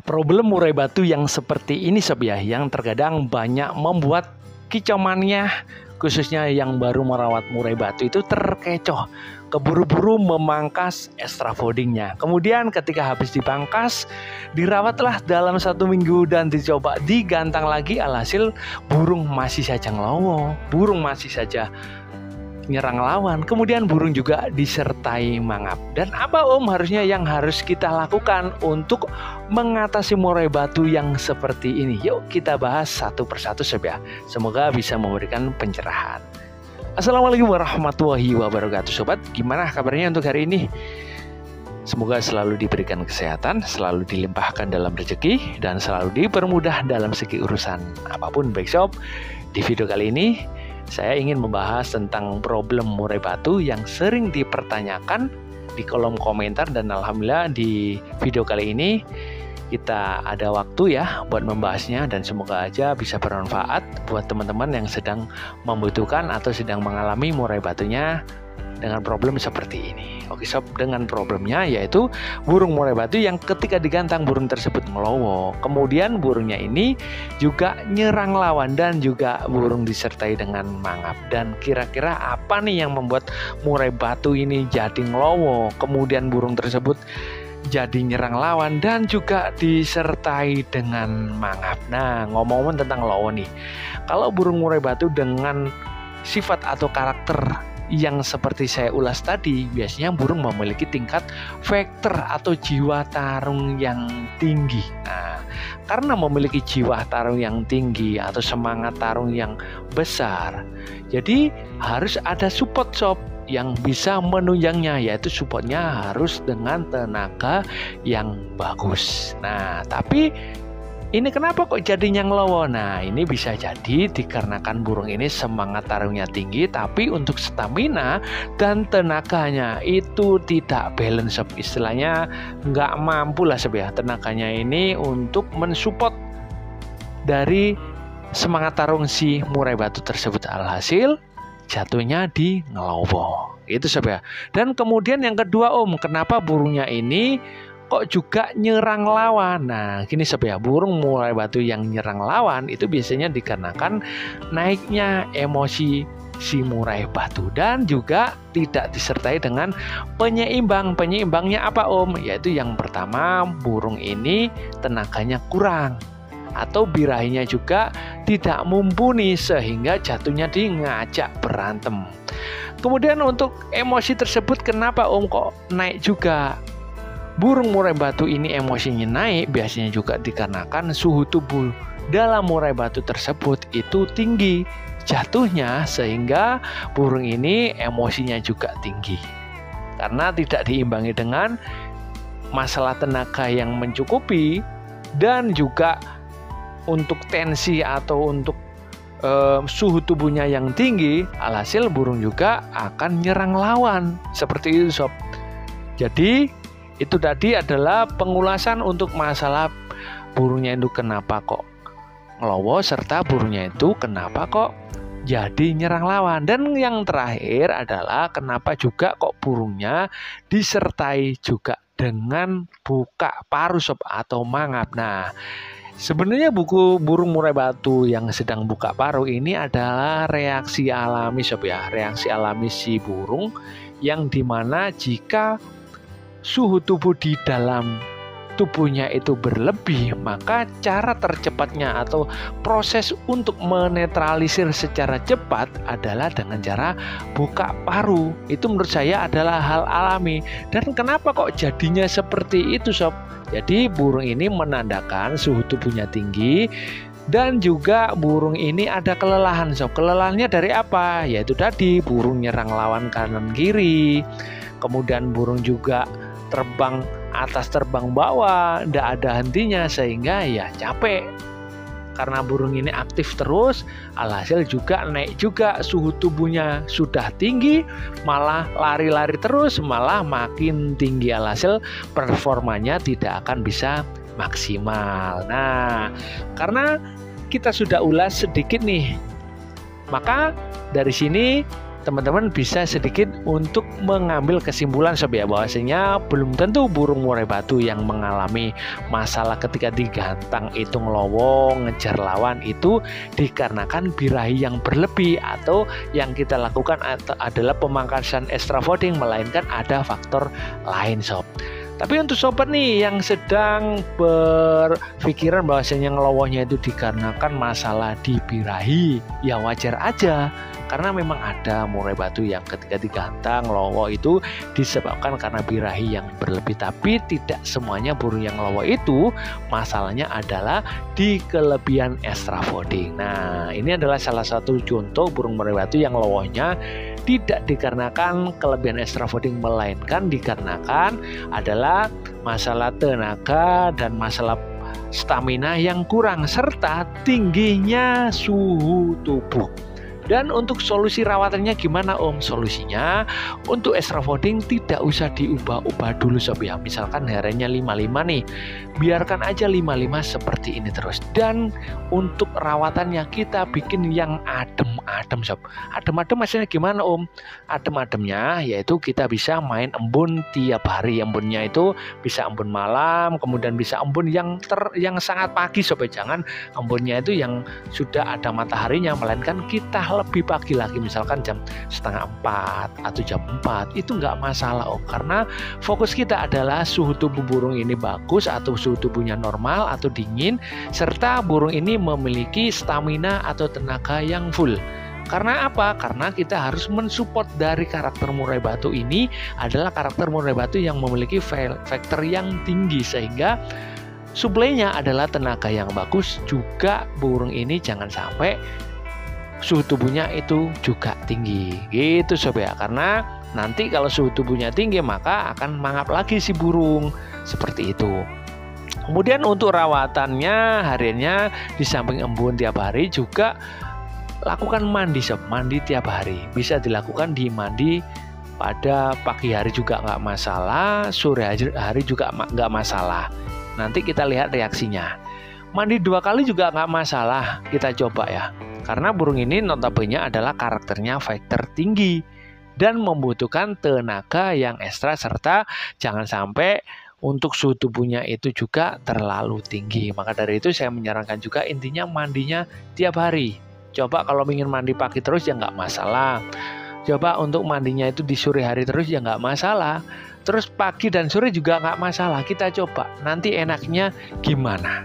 Problem murai batu yang seperti ini sob ya, yang terkadang banyak membuat kicauannya, khususnya yang baru merawat murai batu itu terkecoh, keburu-buru memangkas extra foldingnya. Kemudian ketika habis dipangkas, dirawatlah dalam 1 minggu dan dicoba digantang lagi, alhasil burung masih saja ngelowo, burung masih saja nyerang lawan, kemudian burung juga disertai mangap. Dan apa harusnya yang harus kita lakukan untuk mengatasi murai batu yang seperti ini? Yuk kita bahas satu persatu sob ya. Semoga bisa memberikan pencerahan. Assalamualaikum warahmatullahi wabarakatuh sobat. Gimana kabarnya untuk hari ini? Semoga selalu diberikan kesehatan, selalu dilimpahkan dalam rezeki, dan selalu dipermudah dalam segi urusan apapun. Baik sob, di video kali ini saya ingin membahas tentang problem murai batu yang sering dipertanyakan di kolom komentar, dan alhamdulillah di video kali ini kita ada waktu ya buat membahasnya, dan semoga aja bisa bermanfaat buat teman-teman yang sedang membutuhkan atau sedang mengalami murai batunya dengan problem seperti ini. Oke sob, dengan problemnya yaitu burung murai batu yang ketika digantang burung tersebut melowo, kemudian burungnya ini juga nyerang lawan dan juga burung disertai dengan mangap. Dan kira-kira apa nih yang membuat murai batu ini jadi ngelowo, kemudian burung tersebut jadi nyerang lawan dan juga disertai dengan mangap? Nah, ngomong-ngomong tentang ngelowo nih, kalau burung murai batu dengan sifat atau karakter yang seperti saya ulas tadi, biasanya burung memiliki tingkat vektor atau jiwa tarung yang tinggi. Nah, karena memiliki jiwa tarung yang tinggi atau semangat tarung yang besar, jadi harus ada support sob yang bisa menunjangnya, yaitu supportnya harus dengan tenaga yang bagus. Nah, tapi ini kenapa kok jadinya ngelowo? Nah, ini bisa jadi dikarenakan burung ini semangat tarungnya tinggi, tapi untuk stamina dan tenaganya itu tidak balance sob. Istilahnya nggak mampu lah sob ya, tenaganya ini untuk mensupport dari semangat tarung si murai batu tersebut, alhasil jatuhnya di ngelowo. Itu sob ya. Dan kemudian yang kedua kenapa burungnya ini kok juga nyerang lawan? Nah, gini sob ya, burung murai batu yang nyerang lawan itu biasanya dikarenakan naiknya emosi si murai batu dan juga tidak disertai dengan penyeimbang. Penyeimbangnya apa Yaitu yang pertama, burung ini tenaganya kurang atau birahinya juga tidak mumpuni sehingga jatuhnya di ngajak berantem. Kemudian untuk emosi tersebut kenapa kok naik juga? Burung murai batu ini emosinya naik biasanya juga dikarenakan suhu tubuh dalam murai batu tersebut itu tinggi jatuhnya, sehingga burung ini emosinya juga tinggi karena tidak diimbangi dengan masalah tenaga yang mencukupi dan juga untuk tensi atau untuk suhu tubuhnya yang tinggi, alhasil burung juga akan nyerang lawan. Seperti itu sob. Jadi itu tadi adalah pengulasan untuk masalah burungnya itu kenapa kok ngelowo, serta burungnya itu kenapa kok jadi nyerang lawan. Dan yang terakhir adalah kenapa juga kok burungnya disertai juga dengan buka paruh sob atau mangap. Nah, sebenarnya burung murai batu yang sedang buka paruh ini adalah reaksi alami sob ya, reaksi alami si burung yang dimana jika suhu tubuh di dalam tubuhnya itu berlebih, maka cara tercepatnya atau proses untuk menetralisir secara cepat adalah dengan cara buka paruh. Itu menurut saya adalah hal alami. Dan kenapa kok jadinya seperti itu sob? Jadi burung ini menandakan suhu tubuhnya tinggi dan juga burung ini ada kelelahan sob. Kelelahannya dari apa? Yaitu tadi burung nyerang lawan kanan kiri, kemudian burung juga terbang atas terbang bawah, tidak ada hentinya, sehingga ya capek. Karena burung ini aktif terus, alhasil juga naik juga suhu tubuhnya sudah tinggi, malah lari-lari terus, malah makin tinggi, alhasil performanya tidak akan bisa maksimal. Nah, karena kita sudah ulas sedikit nih, maka dari sini teman-teman bisa sedikit untuk mengambil kesimpulan sob ya, bahwasanya belum tentu burung murai batu yang mengalami masalah ketika digantang itu ngelowo ngejar lawan itu dikarenakan birahi yang berlebih atau yang kita lakukan adalah pemangkasan extra voting, melainkan ada faktor lain sob. Tapi untuk sobat nih yang sedang berpikiran bahwasanya ngelowohnya itu dikarenakan masalah di birahi, ya wajar aja. Karena memang ada murai batu yang ketika digantang ngelowo itu disebabkan karena birahi yang berlebih. Tapi tidak semuanya burung yang ngelowo itu masalahnya adalah di kelebihan extra voting. Nah, ini adalah salah satu contoh burung murai batu yang ngelowohnya tidak dikarenakan kelebihan extra voting, melainkan dikarenakan adalah masalah tenaga dan masalah stamina yang kurang serta tingginya suhu tubuh. Dan untuk solusi rawatannya gimana Om? Solusinya untuk extra voting tidak usah diubah-ubah dulu sob ya. Misalkan harinya 55 nih, biarkan aja 55 seperti ini terus. Dan untuk rawatannya kita bikin yang adem-adem sob. Adem-adem maksudnya gimana Om? Adem-ademnya yaitu kita bisa main embun tiap hari. Embunnya itu bisa embun malam, kemudian bisa embun yang sangat pagi sob ya. Jangan embunnya itu yang sudah ada mataharinya, melainkan kita lebih pagi lagi, misalkan jam 3:30 atau jam 4, itu nggak masalah Om, karena fokus kita adalah suhu tubuh burung ini bagus atau suhu tubuhnya normal atau dingin, serta burung ini memiliki stamina atau tenaga yang full. Karena apa? Karena kita harus mensupport dari karakter murai batu ini adalah karakter murai batu yang memiliki faktor yang tinggi, sehingga suplainya adalah tenaga yang bagus. Juga burung ini jangan sampai suhu tubuhnya itu juga tinggi gitu sob ya, karena nanti kalau suhu tubuhnya tinggi maka akan mangap lagi si burung seperti itu. Kemudian untuk rawatannya hariannya di samping embun tiap hari juga lakukan mandi sob, mandi tiap hari. Bisa dilakukan di mandi pada pagi hari juga nggak masalah, sore hari juga nggak masalah. Nanti kita lihat reaksinya. Mandi 2 kali juga nggak masalah, kita coba ya. Karena burung ini notabene adalah karakternya fighter tinggi dan membutuhkan tenaga yang ekstra, serta jangan sampai untuk suhu tubuhnya itu juga terlalu tinggi. Maka dari itu saya menyarankan juga intinya mandinya tiap hari. Coba kalau ingin mandi pagi terus ya nggak masalah. Coba untuk mandinya itu di sore hari terus ya nggak masalah. Terus pagi dan sore juga nggak masalah. Kita coba nanti enaknya gimana.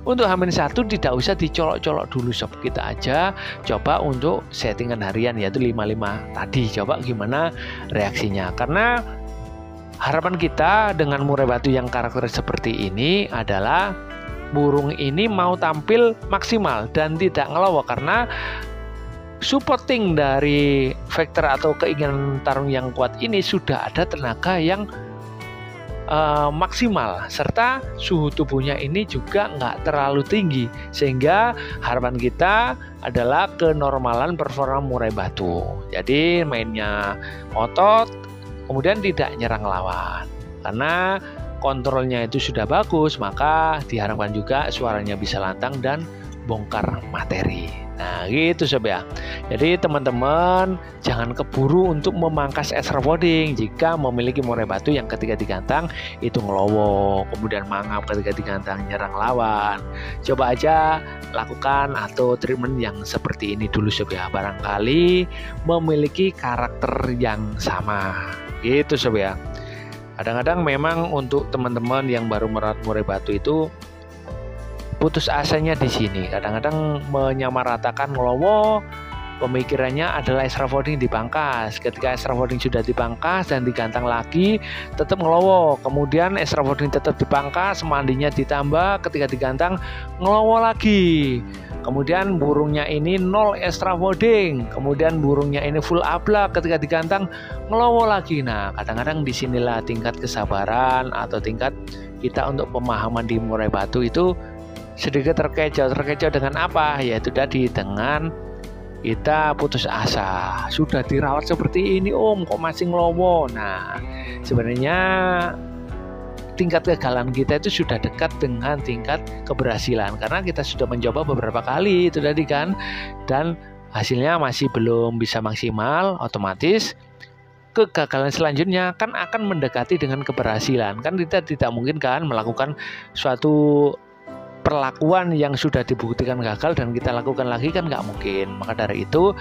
Untuk H-1 tidak usah dicolok-colok dulu sob, kita aja coba untuk settingan harian yaitu 55 tadi, coba gimana reaksinya. Karena harapan kita dengan murai batu yang karakter seperti ini adalah burung ini mau tampil maksimal dan tidak ngelowo, karena supporting dari faktor atau keinginan tarung yang kuat ini sudah ada tenaga yang maksimal, serta suhu tubuhnya ini juga nggak terlalu tinggi, sehingga harapan kita adalah kenormalan performa murai batu. Jadi mainnya otot, kemudian tidak nyerang lawan. Karena kontrolnya itu sudah bagus, maka diharapkan juga suaranya bisa lantang dan bongkar materi. Nah gitu sob ya. Jadi teman-teman jangan keburu untuk memangkas extra voting jika memiliki murai batu yang ketika digantang itu ngelowo, kemudian mangap ketika digantang nyerang lawan. Coba aja lakukan atau treatment yang seperti ini dulu sob ya, barangkali memiliki karakter yang sama gitu sob ya. Kadang-kadang memang untuk teman-teman yang baru merawat murai batu itu putus asanya di sini. Kadang-kadang menyamaratakan ngelowo, pemikirannya adalah extra voting dipangkas. Ketika extra voting sudah dipangkas dan digantang lagi, tetap ngelowo. Kemudian extra voting tetap dipangkas, mandinya ditambah, ketika digantang ngelowo lagi. Kemudian burungnya ini 0 extra voting, kemudian burungnya ini full abla, ketika digantang ngelowo lagi. Nah, kadang-kadang disinilah tingkat kesabaran atau tingkat kita untuk pemahaman di murai batu itu sedikit terkecoh dengan apa? Yaitu tadi dengan kita putus asa. Sudah dirawat seperti ini Om, kok masih ngelowo? Nah, sebenarnya tingkat kegagalan kita itu sudah dekat dengan tingkat keberhasilan, karena kita sudah mencoba beberapa kali itu tadi kan, dan hasilnya masih belum bisa maksimal, otomatis kegagalan selanjutnya kan akan mendekati dengan keberhasilan. Kan kita tidak mungkin kan melakukan suatu perlakuan yang sudah dibuktikan gagal dan kita lakukan lagi, kan nggak mungkin. Maka dari itu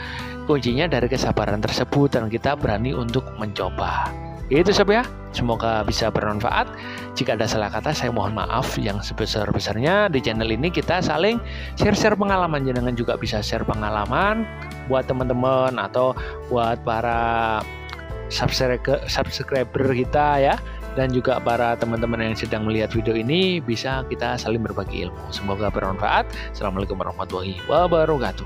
kuncinya dari kesabaran tersebut dan kita berani untuk mencoba. Itu sob ya, semoga bisa bermanfaat. Jika ada salah kata saya mohon maaf yang sebesar-besarnya. Di channel ini kita saling share-share pengalaman, jenengan juga bisa share pengalaman buat teman-teman atau buat para subscriber kita ya, dan juga para teman-teman yang sedang melihat video ini, bisa kita saling berbagi ilmu. Semoga bermanfaat. Assalamualaikum warahmatullahi wabarakatuh.